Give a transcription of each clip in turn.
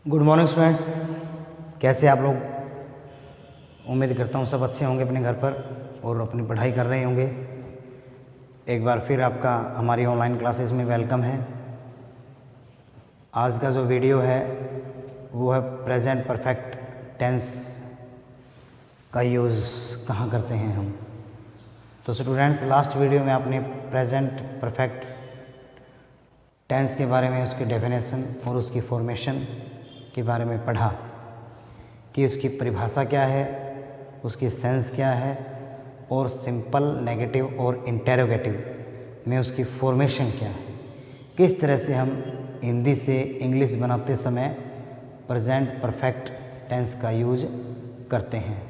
Good morning students, कैसे आप लोग। उम्मीद करता हूँ सब अच्छे होंगे अपने घर पर और अपनी पढ़ाई कर रहे होंगे। एक बार फिर आपका हमारी ऑनलाइन क्लासेस में वेलकम है। आज का जो वीडियो है वो है प्रेजेंट परफेक्ट टेंस का यूज़ कहाँ करते हैं हम। तो स्टूडेंट्स, लास्ट वीडियो में आपने प्रेजेंट परफेक्ट टेंस के बारे में, उसकी डेफिनेशन और उसकी फॉर्मेशन के बारे में पढ़ा कि उसकी परिभाषा क्या है, उसकी सेंस क्या है और सिंपल, नेगेटिव और इंटेरोगेटिव में उसकी फॉर्मेशन क्या है। किस तरह से हम हिंदी से इंग्लिश बनाते समय प्रेजेंट परफेक्ट टेंस का यूज करते हैं।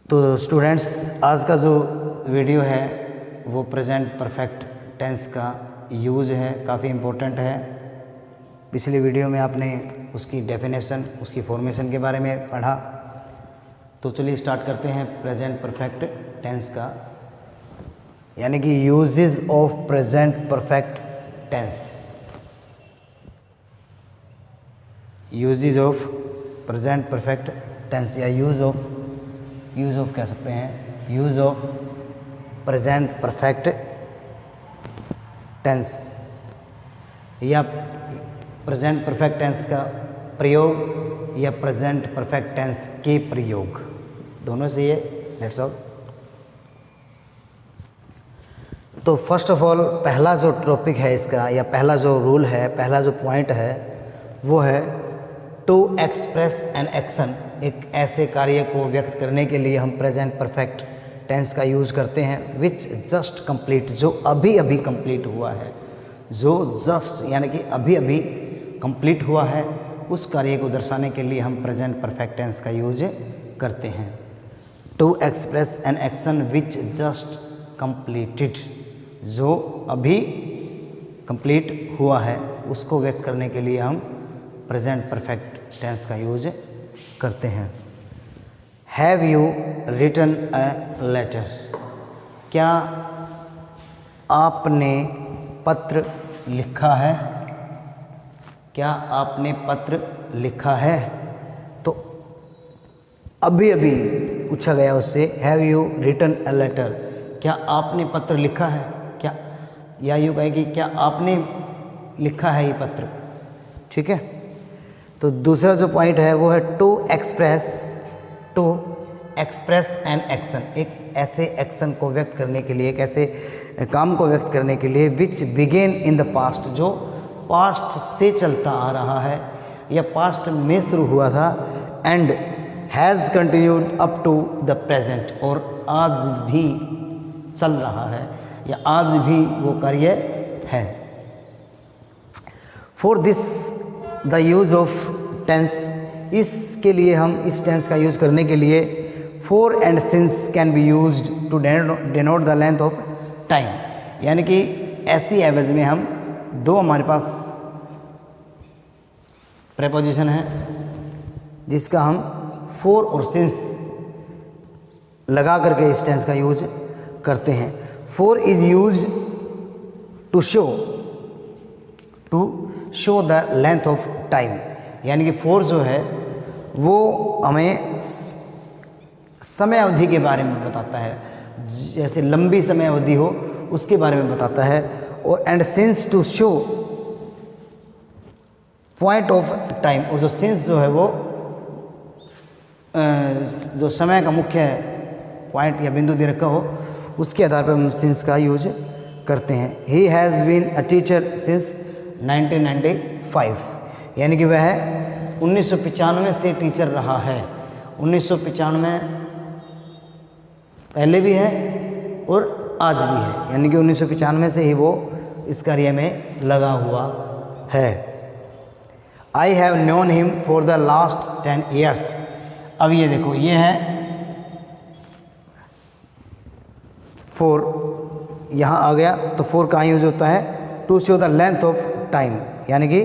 तो स्टूडेंट्स, आज का जो वीडियो है वो प्रेजेंट परफेक्ट टेंस का यूज है, काफ़ी इम्पोर्टेंट है। पिछले वीडियो में आपने उसकी डेफिनेशन, उसकी फॉर्मेशन के बारे में पढ़ा। तो चलिए स्टार्ट करते हैं प्रेजेंट परफेक्ट टेंस का, यानी कि uses of present perfect tense. Uses of present perfect tense या यूज ऑफ कह सकते हैं, use of present perfect tense या प्रेजेंट परफेक्ट टेंस का प्रयोग या प्रेजेंट परफेक्ट टेंस के प्रयोग, दोनों से ये लेट्स ऑल। तो फर्स्ट ऑफ ऑल, पहला जो टॉपिक है इसका या पहला जो रूल है, पहला जो पॉइंट है वो है टू एक्सप्रेस एन एक्शन। एक ऐसे कार्य को व्यक्त करने के लिए हम प्रेजेंट परफेक्ट टेंस का यूज करते हैं विच जस्ट कंप्लीट, जो अभी अभी कंप्लीट हुआ है, जो जस्ट यानी कि अभी अभी कंप्लीट हुआ है, उस कार्य को दर्शाने के लिए हम प्रेजेंट परफेक्ट टेंस का यूज करते हैं। To express an action which just completed, जो अभी कंप्लीट हुआ है उसको व्यक्त करने के लिए हम प्रेजेंट परफेक्ट टेंस का यूज करते हैं। Have you written a letter, क्या आपने पत्र लिखा है, क्या आपने पत्र लिखा है। तो अभी अभी पूछा गया उससे, have you written a letter, क्या आपने पत्र लिखा है, क्या, या यूँ कहे कि क्या आपने लिखा है ये पत्र। ठीक है। तो दूसरा जो पॉइंट है वो है टू एक्सप्रेस एन एक्शन। एक ऐसे एक्शन को व्यक्त करने के लिए, एक ऐसे काम को व्यक्त करने के लिए विच बिगेन इन द पास्ट, जो पास्ट से चलता आ रहा है या पास्ट में शुरू हुआ था, and has continued up to the present, और आज भी चल रहा है या आज भी वो कार्य है। For this the use of tense, इसके लिए हम इस टेंस का यूज करने के लिए for and since can be used to denote the length of time, यानी कि ऐसी एवज में हम दो हमारे पास प्रेपोजिशन है जिसका हम फॉर और सिंस लगा करके इस टेंस का यूज करते हैं। For is used to show the length of time, यानी कि फॉर जो है वो हमें समय अवधि के बारे में बताता है, जैसे लंबी समय अवधि हो उसके बारे में बताता है। और and since to show point of time, और जो सिंस जो है वो जो समय का मुख्य पॉइंट या बिंदु दे रखा हो उसके आधार पर हम सिंस का यूज करते हैं। He has been a teacher since 1995, यानी कि वह 1995 से टीचर रहा है। 1995 पहले भी है और आज भी है, यानी कि 1995 से ही वो इस कार्य में लगा हुआ है। I have known him for the last 10 years। अब ये देखो, ये है फॉर, यहाँ आ गया तो फॉर कहाँ यूज होता है, to show the length of time, यानी कि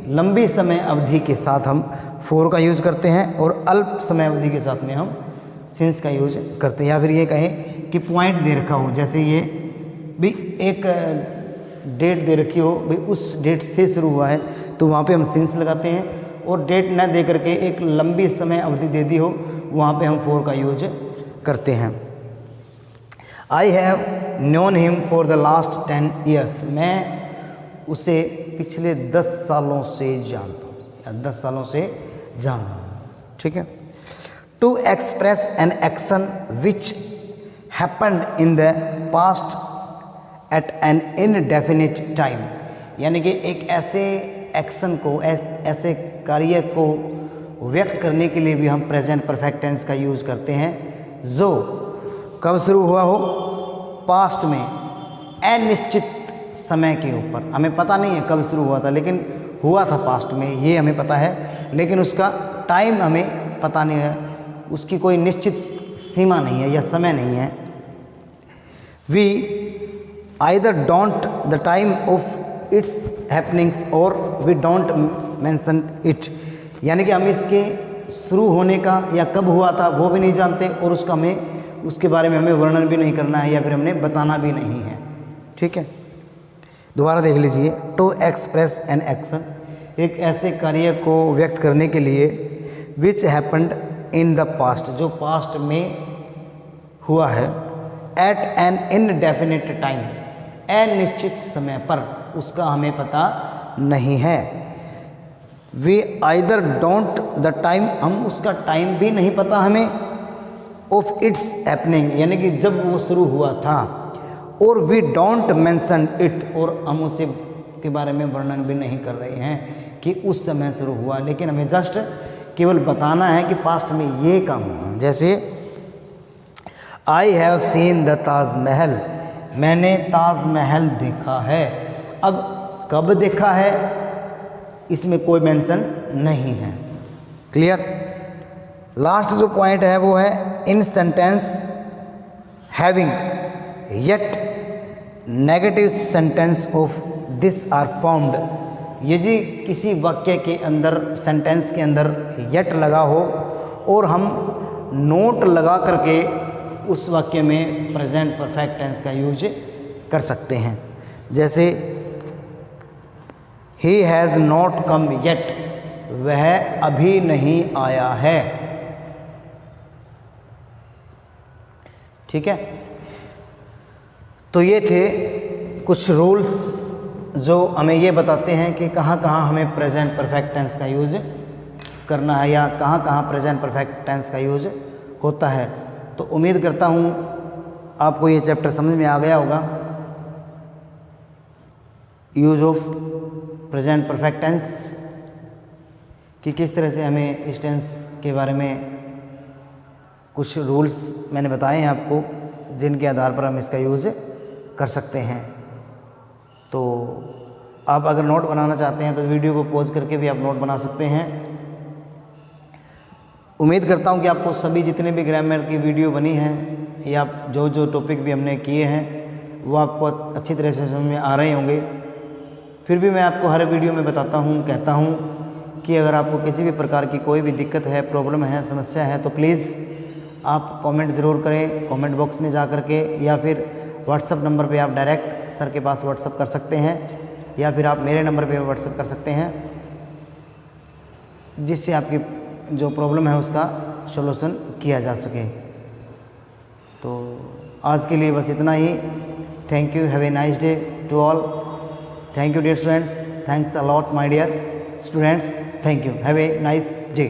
लंबी समय अवधि के साथ हम फॉर का यूज़ करते हैं और अल्प समय अवधि के साथ में हम सिंस का यूज करते हैं। या फिर ये कहें कि पॉइंट दे रखा हो, जैसे ये भी एक डेट दे रखी हो, भाई उस डेट से शुरू हुआ है, तो वहाँ पे हम सिंस लगाते हैं, और डेट न दे करके एक लंबी समय अवधि दे दी हो वहाँ पे हम फॉर का यूज करते हैं। I have known him for the last 10 years, मैं उसे पिछले 10 सालों से जानता हूँ, या 10 सालों से जानता हूँ। ठीक है। To express an action which happened in the past at an indefinite time, यानी कि एक ऐसे एक्शन को, ऐसे कार्य को व्यक्त करने के लिए भी हम प्रेजेंट परफेक्ट टेंस का यूज़ करते हैं, जो कब शुरू हुआ हो, पास्ट में, अनिश्चित समय के ऊपर। हमें पता नहीं है कब शुरू हुआ था, लेकिन हुआ था पास्ट में, ये हमें पता है, लेकिन उसका टाइम हमें पता नहीं है, उसकी कोई निश्चित सीमा नहीं है या समय नहीं है। We either don't the time of its happenings और वी डोंट मेंशन इट, यानी कि हम इसके शुरू होने का या कब हुआ था वो भी नहीं जानते, और उसका हमें, उसके बारे में हमें वर्णन भी नहीं करना है या फिर हमने बताना भी नहीं है। ठीक है, दोबारा देख लीजिए। टू एक्सप्रेस एन एक्शन, एक ऐसे कार्य को व्यक्त करने के लिए, विच हैपेंड इन द पास्ट, जो पास्ट में हुआ है, एट एन इनडेफिनिट टाइम, अनिश्चित समय पर, उसका हमें पता नहीं है। We either don't the time, हम उसका टाइम भी नहीं पता हमें, ऑफ इट्स हैपनिंग, यानी कि जब वो शुरू हुआ था, और वी डोंट मेंशन इट, और हम उसे के बारे में वर्णन भी नहीं कर रहे हैं कि उस समय शुरू हुआ, लेकिन हमें जस्ट केवल बताना है कि पास्ट में ये काम हुआ। जैसे I have seen the Taj Mahal, मैंने ताजमहल देखा है। अब कब देखा है इसमें कोई मेंशन नहीं है। क्लियर। लास्ट जो पॉइंट है वो है in sentence having yet negative sentence of this are found, ये जी किसी वाक्य के अंदर, सेंटेंस के अंदर येट लगा हो और हम नोट लगा करके उस वाक्य में प्रेजेंट परफेक्ट टेंस का यूज कर सकते हैं। जैसे he has not come yet, वह अभी नहीं आया है। ठीक है, तो ये थे कुछ रूल्स जो हमें ये बताते हैं कि कहाँ कहाँ हमें प्रेजेंट परफेक्ट टेंस का यूज करना है या कहाँ कहाँ प्रेजेंट परफेक्ट टेंस का यूज होता है। तो उम्मीद करता हूँ आपको ये चैप्टर समझ में आ गया होगा, use of present perfect tense, कि किस तरह से हमें इस टेंस के बारे में कुछ रूल्स मैंने बताए हैं आपको, जिनके आधार पर हम इसका यूज़ कर सकते हैं। तो आप अगर नोट बनाना चाहते हैं तो वीडियो को पॉज करके भी आप नोट बना सकते हैं। उम्मीद करता हूं कि आपको सभी जितने भी ग्रामर की वीडियो बनी हैं या जो जो टॉपिक भी हमने किए हैं वो आपको अच्छी तरह से समझ में आ रहे होंगे। फिर भी मैं आपको हर वीडियो में बताता हूं, कहता हूं कि अगर आपको किसी भी प्रकार की कोई भी दिक्कत है, प्रॉब्लम है, समस्या है, तो प्लीज़ आप कमेंट ज़रूर करें कमेंट बॉक्स में जा कर के, या फिर व्हाट्सअप नंबर पे आप डायरेक्ट सर के पास व्हाट्सअप कर सकते हैं, या फिर आप मेरे नंबर पे व्हाट्सअप कर सकते हैं, जिससे आपकी जो प्रॉब्लम है उसका सॉल्यूशन किया जा सके। तो आज के लिए बस इतना ही। Thank you, have a nice day to all. Thank you dear students, thanks a lot my dear students, thank you, have a nice day.